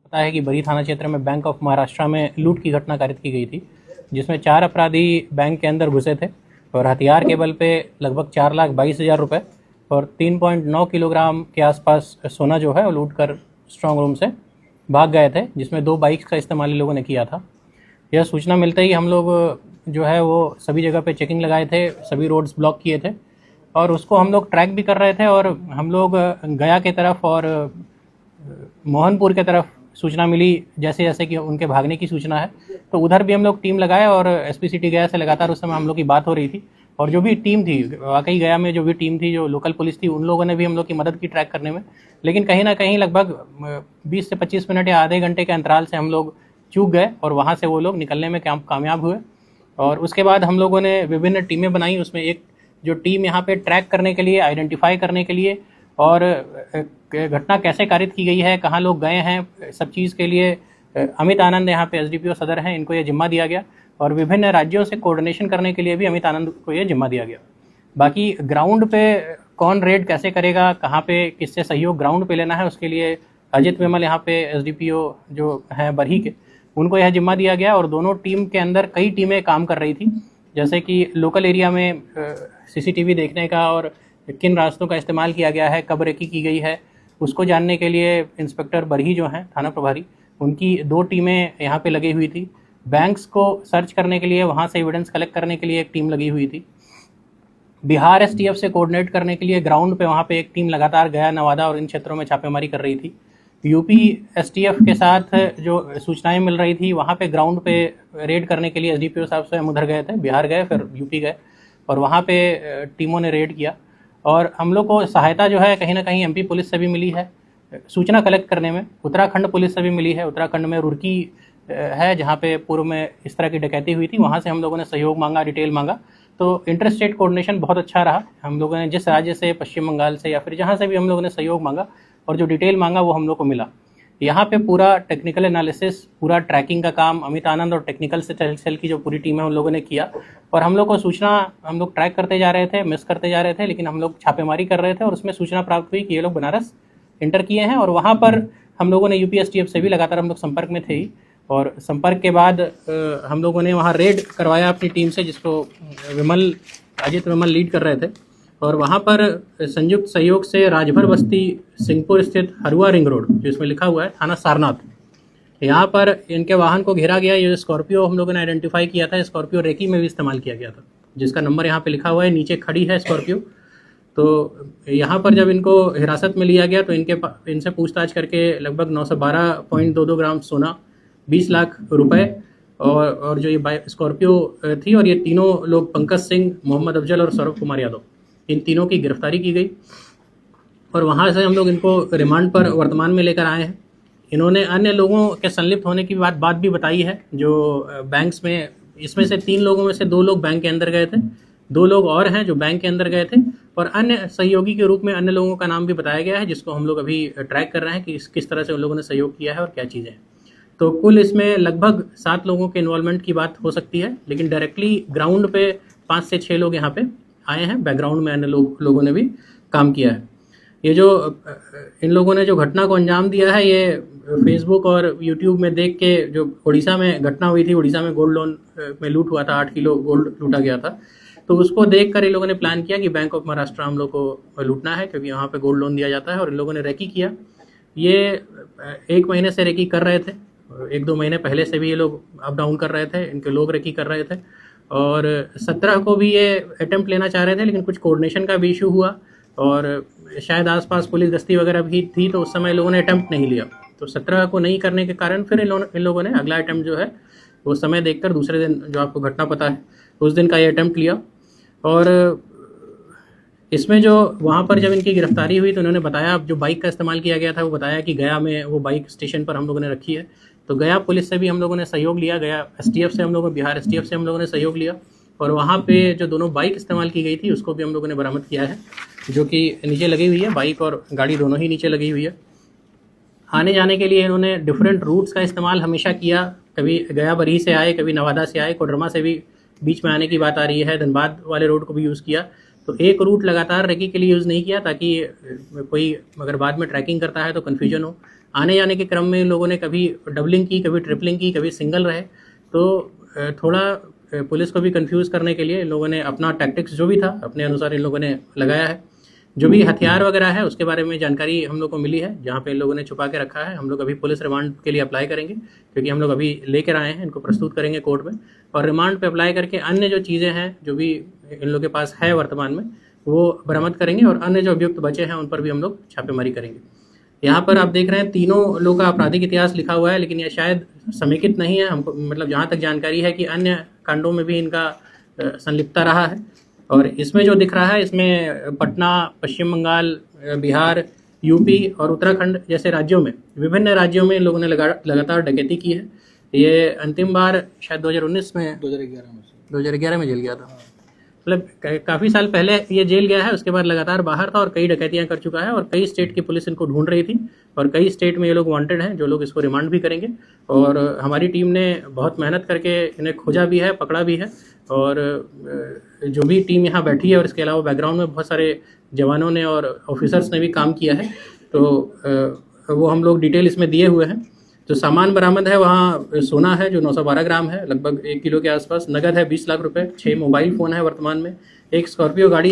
पता है कि बरी थाना क्षेत्र में बैंक ऑफ महाराष्ट्र में लूट की घटना कारित की गई थी, जिसमें 4 अपराधी बैंक के अंदर घुसे थे और हथियार के बल पे लगभग 4,22,000 रुपये और 3.9 किलोग्राम के आसपास सोना जो है वो लूट कर स्ट्रॉन्ग रूम से भाग गए थे, जिसमें 2 बाइक्स का इस्तेमाल इन लोगों ने किया था। यह सूचना मिलते ही हम लोग जो है वो सभी जगह पे चेकिंग लगाए थे, सभी रोड्स ब्लॉक किए थे और उसको हम लोग ट्रैक भी कर रहे थे। और हम लोग गया की तरफ और मोहनपुर के तरफ सूचना मिली, जैसे जैसे कि उनके भागने की सूचना है, तो उधर भी हम लोग टीम लगाए और एसपी सिटी गया से लगातार उस समय हम लोग की बात हो रही थी। और जो भी टीम थी, वाकई गया में जो भी टीम थी, जो लोकल पुलिस थी, उन लोगों ने भी हम लोग की मदद की ट्रैक करने में। लेकिन कहीं ना कहीं लगभग 20 से 25 मिनट या आधे घंटे के अंतराल से हम लोग चूक गए और वहाँ से वो लोग निकलने में कामयाब हुए। और उसके बाद हम लोगों ने विभिन्न टीमें बनाई। उसमें एक जो टीम यहाँ पे ट्रैक करने के लिए, आइडेंटिफाई करने के लिए और घटना कैसे कारित की गई है, कहाँ लोग गए हैं, सब चीज़ के लिए अमित आनंद यहाँ पे एसडीपीओ सदर हैं, इनको ये जिम्मा दिया गया। और विभिन्न राज्यों से कोऑर्डिनेशन करने के लिए भी अमित आनंद को ये जिम्मा दिया गया। बाकी ग्राउंड पे कौन रेड कैसे करेगा, कहाँ पे किससे सहयोग ग्राउंड पे लेना है, उसके लिए अजित विमल यहाँ पे एसडीपीओ जो हैं बरही के, उनको यह जिम्मा दिया गया। और दोनों टीम के अंदर कई टीमें काम कर रही थी, जैसे कि लोकल एरिया में सीसीटीवी देखने का और किन रास्तों का इस्तेमाल किया गया है, कब रेकी की गई है, उसको जानने के लिए इंस्पेक्टर बरही जो हैं थाना प्रभारी, उनकी 2 टीमें यहाँ पे लगी हुई थी। बैंक्स को सर्च करने के लिए, वहाँ से एविडेंस कलेक्ट करने के लिए एक टीम लगी हुई थी। बिहार एसटीएफ से कोऑर्डिनेट करने के लिए ग्राउंड पे वहाँ पे एक टीम लगातार गया, नवादा और इन क्षेत्रों में छापेमारी कर रही थी। यूपी एसटीएफ के साथ जो सूचनाएं मिल रही थी, वहाँ पे ग्राउंड पे रेड करने के लिए एसडीपीओ साहब से हम उधर गए थे, बिहार गए फिर यूपी गए और वहाँ पे टीमों ने रेड किया। और हम लोग को सहायता जो है कहीं ना कहीं एमपी पुलिस से भी मिली है सूचना कलेक्ट करने में, उत्तराखंड पुलिस से भी मिली है। उत्तराखंड में रुड़की है, जहाँ पे पूर्व में इस तरह की डकैती हुई थी, वहाँ से हम लोगों ने सहयोग मांगा, डिटेल मांगा। तो इंटर स्टेट कोऑर्डिनेशन बहुत अच्छा रहा। हम लोगों ने जिस राज्य से, पश्चिम बंगाल से या फिर जहाँ से भी हम लोगों ने सहयोग मांगा और जो डिटेल मांगा वो हम लोग को मिला। यहाँ पे पूरा टेक्निकल एनालिसिस, पूरा ट्रैकिंग का काम अमित आनंद और टेक्निकल सेल की जो पूरी टीम है उन लोगों ने किया। और हम लोग को सूचना, हम लोग ट्रैक करते जा रहे थे, मिस करते जा रहे थे, लेकिन हम लोग छापेमारी कर रहे थे और उसमें सूचना प्राप्त हुई कि ये लोग बनारस इंटर किए हैं। और वहाँ पर हम लोगों ने यूपी एसटीएफ से भी लगातार हम लोग संपर्क में थे ही, और संपर्क के बाद हम लोगों ने वहाँ रेड करवाया अपनी टीम से, जिसको अजित विमल लीड कर रहे थे। और वहाँ पर संयुक्त सहयोग से राजभर बस्ती सिंहपुर स्थित हरुआ रिंग रोड, जो इसमें लिखा हुआ है थाना सारनाथ, यहाँ पर इनके वाहन को घेरा गया। ये स्कॉर्पियो हम लोगों ने आइडेंटिफाई किया था, स्कॉर्पियो रेकी में भी इस्तेमाल किया गया था, जिसका नंबर यहाँ पे लिखा हुआ है, नीचे खड़ी है स्कॉर्पियो। तो यहाँ पर जब इनको हिरासत में लिया गया तो इनसे पूछताछ करके लगभग 912.22 ग्राम सोना, 20 लाख रुपए और जो ये स्कॉर्पियो थी, और ये तीनों लोग पंकज सिंह, मोहम्मद अफजल और सौरभ कुमार यादव, इन तीनों की गिरफ्तारी की गई। और वहाँ से हम लोग इनको रिमांड पर वर्तमान में लेकर आए हैं। इन्होंने अन्य लोगों के संलिप्त होने की बात भी बताई है, जो बैंक्स में, इसमें से 3 लोगों में से 2 लोग बैंक के अंदर गए थे, 2 लोग और हैं जो बैंक के अंदर गए थे, और अन्य सहयोगी के रूप में अन्य लोगों का नाम भी बताया गया है, जिसको हम लोग अभी ट्रैक कर रहे हैं कि किस तरह से उन लोगों ने सहयोग किया है और क्या चीज़ें हैं। तो कुल इसमें लगभग 7 लोगों के इन्वॉल्वमेंट की बात हो सकती है, लेकिन डायरेक्टली ग्राउंड पे 5 से 6 लोग यहाँ पे आए हैं, बैकग्राउंड में अन्य लोगों ने भी काम किया है। ये जो इन लोगों ने जो घटना को अंजाम दिया है, ये फेसबुक और यूट्यूब में देख के, जो उड़ीसा में घटना हुई थी, उड़ीसा में गोल्ड लोन में लूट हुआ था, 8 किलो गोल्ड लूटा गया था, तो उसको देख कर इन लोगों ने प्लान किया कि बैंक ऑफ महाराष्ट्र हम लोग को लूटना है, क्योंकि यहाँ पे गोल्ड लोन दिया जाता है। और इन लोगों ने रेकी किया। ये 1 महीने से रेकी कर रहे थे, 1-2 महीने पहले से भी ये लोग अप डाउन कर रहे थे, इनके लोग रेकी कर रहे थे। और 17 को भी ये अटेम्प्ट लेना चाह रहे थे, लेकिन कुछ कोऑर्डिनेशन का भी इशू हुआ और शायद आसपास पुलिस गश्ती वगैरह भी थी, तो उस समय लोगों ने अटेम्प्ट नहीं लिया। तो 17 को नहीं करने के कारण फिर इन लोगों ने अगला अटेम्प्ट जो है वो समय देखकर दूसरे दिन, जो आपको घटना पता है, उस दिन का ये अटेम्प्ट लिया। और इसमें जो वहाँ पर जब इनकी गिरफ्तारी हुई तो उन्होंने बताया, जो बाइक का इस्तेमाल किया गया था, वो बताया कि गया में वो बाइक स्टेशन पर हम लोगों ने रखी है। तो गया पुलिस से भी हम लोगों ने सहयोग लिया, गया एसटीएफ से हम लोगों, बिहार एसटीएफ से हम लोगों ने सहयोग लिया। और वहाँ पे जो दोनों बाइक इस्तेमाल की गई थी उसको भी हम लोगों ने बरामद किया है, जो कि नीचे लगी हुई है, बाइक और गाड़ी दोनों ही नीचे लगी हुई है। आने जाने के लिए इन्होंने डिफरेंट रूट्स का इस्तेमाल हमेशा किया, कभी गया बरही से आए, कभी नवादा से आए, कोडरमा से भी बीच में आने की बात आ रही है, धनबाद वाले रोड को भी यूज़ किया। तो एक रूट लगातार रेकी के लिए यूज़ नहीं किया, ताकि कोई अगर बाद में ट्रैकिंग करता है तो कन्फ्यूजन हो। आने जाने के क्रम में इन लोगों ने कभी डबलिंग की, कभी ट्रिपलिंग की, कभी सिंगल रहे। तो थोड़ा पुलिस को भी कंफ्यूज करने के लिए इन लोगों ने अपना टैक्टिक्स जो भी था अपने अनुसार इन लोगों ने लगाया है। जो भी हथियार वगैरह है उसके बारे में जानकारी हम लोग को मिली है, जहाँ पे इन लोगों ने छुपा के रखा है। हम लोग अभी पुलिस रिमांड के लिए अप्लाई करेंगे, क्योंकि हम लोग अभी लेकर आए हैं, इनको प्रस्तुत करेंगे कोर्ट में। और रिमांड पे अप्लाई करके अन्य जो चीज़ें हैं जो भी इन लोग के पास है वर्तमान में, वो बरामद करेंगे। और अन्य जो अभियुक्त बचे हैं उन पर भी हम लोग छापेमारी करेंगे। यहाँ पर आप देख रहे हैं तीनों लोग का आपराधिक इतिहास लिखा हुआ है, लेकिन यह शायद समेकित नहीं है। हमको मतलब जहाँ तक जानकारी है कि अन्य कांडों में भी इनका संलिप्तता रहा है। और इसमें जो दिख रहा है, इसमें पटना, पश्चिम बंगाल, बिहार, यूपी और उत्तराखंड जैसे राज्यों में, विभिन्न राज्यों में इन लोगों ने लगातार डकैती की है। ये अंतिम बार शायद 2019 में 2011 में जेल गया था। मतलब काफ़ी साल पहले ये जेल गया है, उसके बाद लगातार बाहर था और कई डकैतियां कर चुका है। और कई स्टेट की पुलिस इनको ढूंढ रही थी और कई स्टेट में ये लोग वांटेड हैं, जो लोग इसको रिमांड भी करेंगे। और हमारी टीम ने बहुत मेहनत करके इन्हें खोजा भी है, पकड़ा भी है। और जो भी टीम यहाँ बैठी है और इसके अलावा बैकग्राउंड में बहुत सारे जवानों ने और ऑफिसर्स ने भी काम किया है, तो वो हम लोग डिटेल इसमें दिए हुए हैं। जो सामान बरामद है वहाँ सोना है जो 912 ग्राम है, लगभग 1 किलो के आसपास। नगद है 20 लाख रुपए, 6 मोबाइल फ़ोन है वर्तमान में, एक स्कॉर्पियो गाड़ी